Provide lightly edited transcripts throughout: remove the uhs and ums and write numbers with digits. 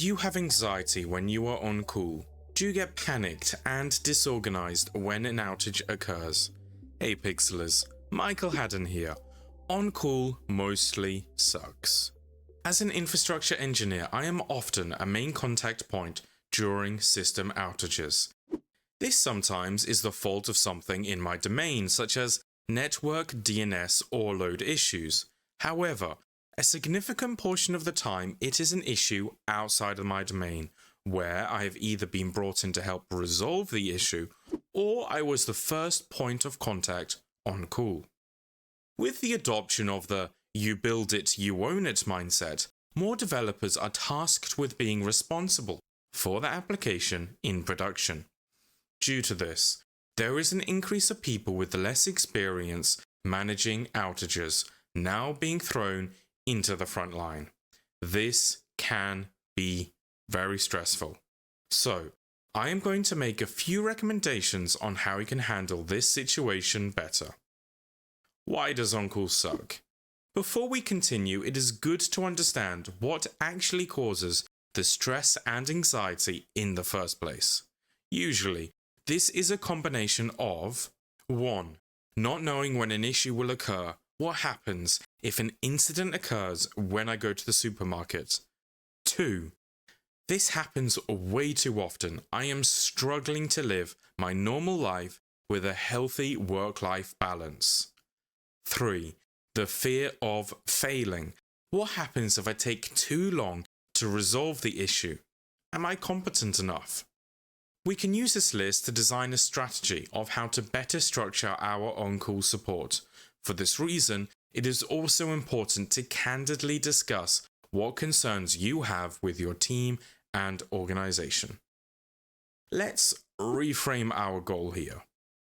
Do you have anxiety when you are on call? Do you get panicked and disorganized when an outage occurs? Hey Pixelers, Michael Haddon here. On call mostly sucks. As an infrastructure engineer, I am often a main contact point during system outages. This sometimes is the fault of something in my domain, such as network, DNS, or load issues. However, a significant portion of the time it is an issue outside of my domain, where I have either been brought in to help resolve the issue, or I was the first point of contact on call. With the adoption of the "you build it, you own it" mindset, more developers are tasked with being responsible for the application in production. Due to this, there is an increase of people with less experience managing outages now being thrown into the front line. This can be very stressful. So, I am going to make a few recommendations on how you can handle this situation better. Why does on-call suck? Before we continue, it is good to understand what actually causes the stress and anxiety in the first place. Usually, this is a combination of 1. Not knowing when an issue will occur. What happens if an incident occurs when I go to the supermarket? 2. This happens way too often. I am struggling to live my normal life with a healthy work-life balance. 3. The fear of failing. What happens if I take too long to resolve the issue? Am I competent enough? We can use this list to design a strategy of how to better structure our on-call support. For this reason, it is also important to candidly discuss what concerns you have with your team and organization. Let's reframe our goal here.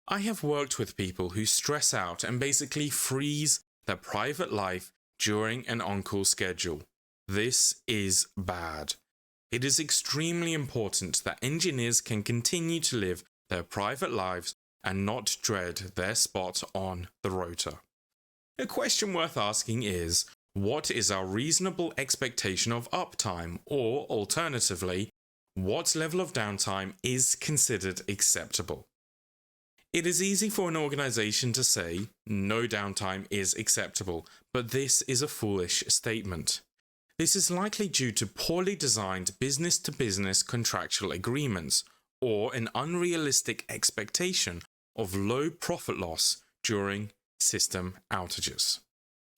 I have worked with people who stress out and basically freeze their private life during an on-call schedule. This is bad. It is extremely important that engineers can continue to live their private lives and not dread their spot on the rota. A question worth asking is, what is our reasonable expectation of uptime, or alternatively, what level of downtime is considered acceptable? It is easy for an organization to say, no downtime is acceptable, but this is a foolish statement. This is likely due to poorly designed business-to-business contractual agreements, or an unrealistic expectation of low profit loss during system outages.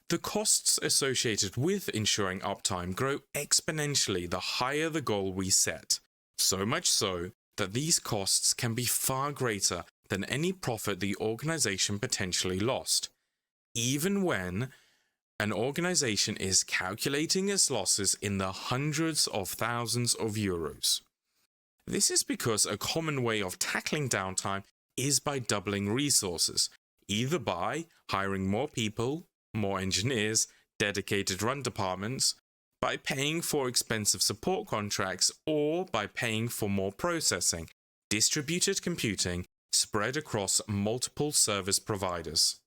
The costs associated with ensuring uptime grow exponentially the higher the goal we set, so much so that these costs can be far greater than any profit the organization potentially lost, even when an organization is calculating its losses in the hundreds of thousands of euros. This is because a common way of tackling downtime is by doubling resources, either by hiring more people, more engineers, dedicated run departments, by paying for expensive support contracts, or by paying for more processing, distributed computing, spread across multiple service providers.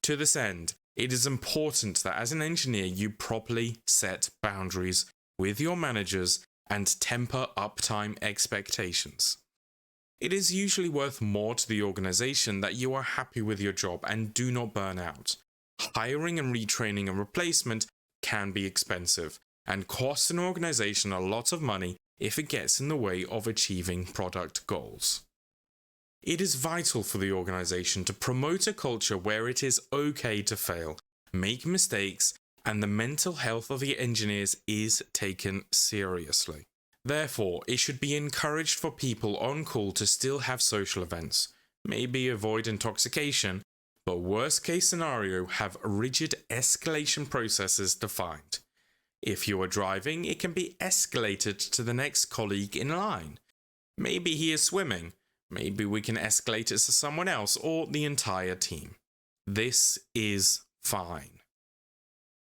To this end, it is important that as an engineer you properly set boundaries with your managers and temper uptime expectations. It is usually worth more to the organization that you are happy with your job and do not burn out. Hiring and retraining a replacement can be expensive and cost an organization a lot of money if it gets in the way of achieving product goals. It is vital for the organization to promote a culture where it is okay to fail, make mistakes, and the mental health of the engineers is taken seriously. Therefore, it should be encouraged for people on call to still have social events, maybe avoid intoxication, but worst case scenario, have rigid escalation processes defined. If you are driving, it can be escalated to the next colleague in line. Maybe he is swimming. Maybe we can escalate it to someone else or the entire team. This is fine.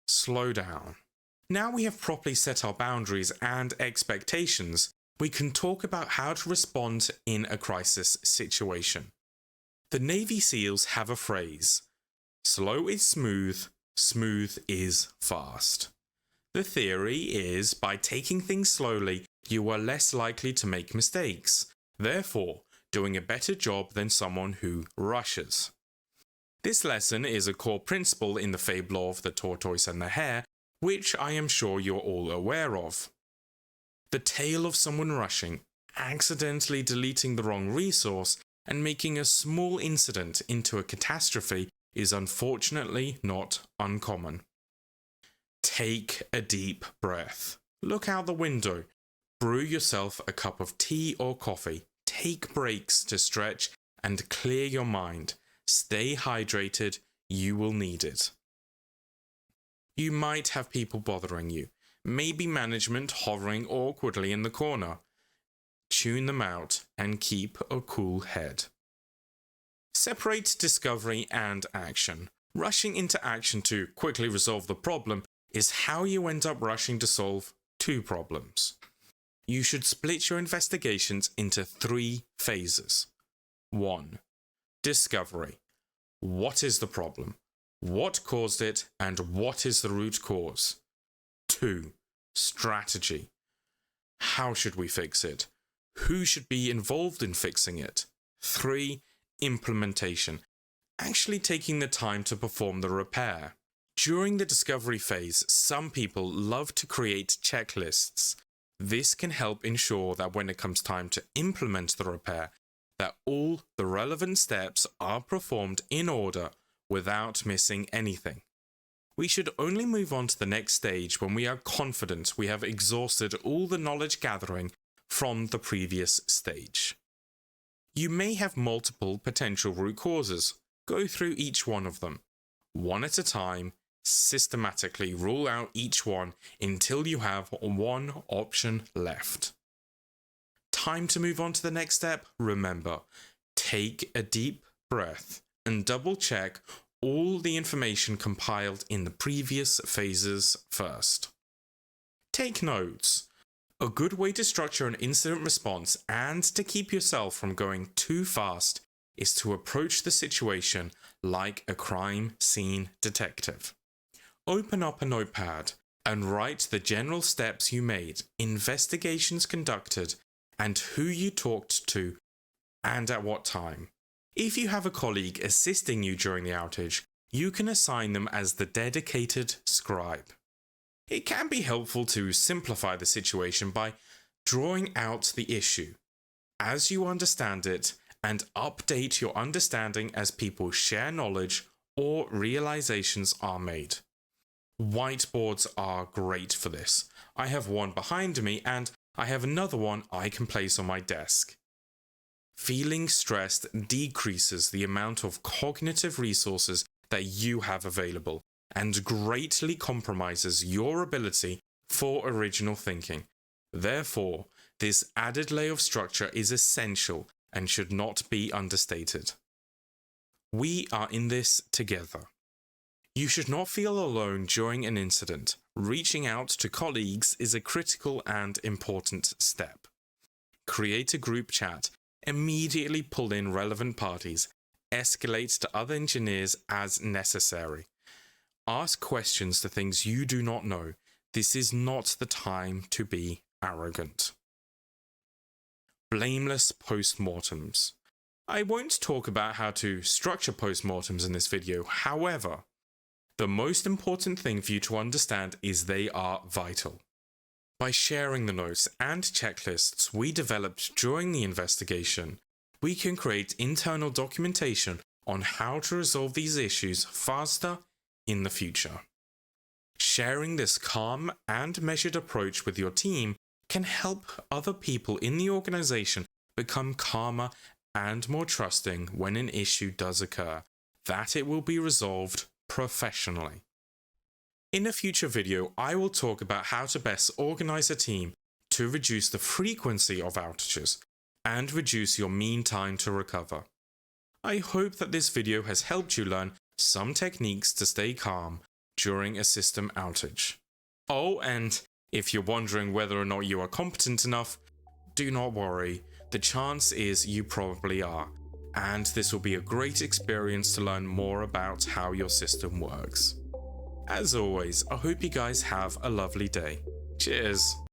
Slow down. Now we have properly set our boundaries and expectations, we can talk about how to respond in a crisis situation. The Navy SEALs have a phrase, "Slow is smooth, smooth is fast." The theory is by taking things slowly, you are less likely to make mistakes, therefore doing a better job than someone who rushes. This lesson is a core principle in the fable of the tortoise and the hare, which I am sure you're all aware of. The tale of someone rushing, accidentally deleting the wrong resource, and making a small incident into a catastrophe is unfortunately not uncommon. Take a deep breath. Look out the window. Brew yourself a cup of tea or coffee. Take breaks to stretch and clear your mind. Stay hydrated. You will need it. You might have people bothering you. Maybe management hovering awkwardly in the corner. Tune them out and keep a cool head. Separate discovery and action. Rushing into action to quickly resolve the problem is how you end up rushing to solve two problems. You should split your investigations into 3 phases. 1. Discovery. What is the problem? What caused it, and what is the root cause? 2. Strategy. How should we fix it? Who should be involved in fixing it? 3. Implementation. Actually taking the time to perform the repair. During the discovery phase, some people love to create checklists. This can help ensure that when it comes time to implement the repair, that all the relevant steps are performed in order without missing anything. We should only move on to the next stage when we are confident we have exhausted all the knowledge gathering from the previous stage. You may have multiple potential root causes. Go through each one of them, one at a time. Systematically rule out each one until you have one option left. Time to move on to the next step. Remember, take a deep breath and double check all the information compiled in the previous phases first. Take notes. A good way to structure an incident response and to keep yourself from going too fast is to approach the situation like a crime scene detective. Open up a notepad and write the general steps you made, investigations conducted, and who you talked to and at what time. If you have a colleague assisting you during the outage, you can assign them as the dedicated scribe. It can be helpful to simplify the situation by drawing out the issue as you understand it and update your understanding as people share knowledge or realizations are made. Whiteboards are great for this. I have one behind me and I have another one I can place on my desk. Feeling stressed decreases the amount of cognitive resources that you have available and greatly compromises your ability for original thinking. Therefore, this added layer of structure is essential and should not be understated. We are in this together. You should not feel alone during an incident. Reaching out to colleagues is a critical and important step. Create a group chat, immediately pull in relevant parties, escalate to other engineers as necessary. Ask questions to things you do not know. This is not the time to be arrogant. Blameless Postmortems. I won't talk about how to structure postmortems in this video. However, the most important thing for you to understand is they are vital. By sharing the notes and checklists we developed during the investigation, we can create internal documentation on how to resolve these issues faster in the future. Sharing this calm and measured approach with your team can help other people in the organization become calmer and more trusting when an issue does occur, that it will be resolved professionally. In a future video, I will talk about how to best organize a team to reduce the frequency of outages and reduce your mean time to recover. I hope that this video has helped you learn some techniques to stay calm during a system outage. Oh, and if you're wondering whether or not you are competent enough, do not worry, the chance is you probably are, and this will be a great experience to learn more about how your system works. As always, I hope you guys have a lovely day. Cheers!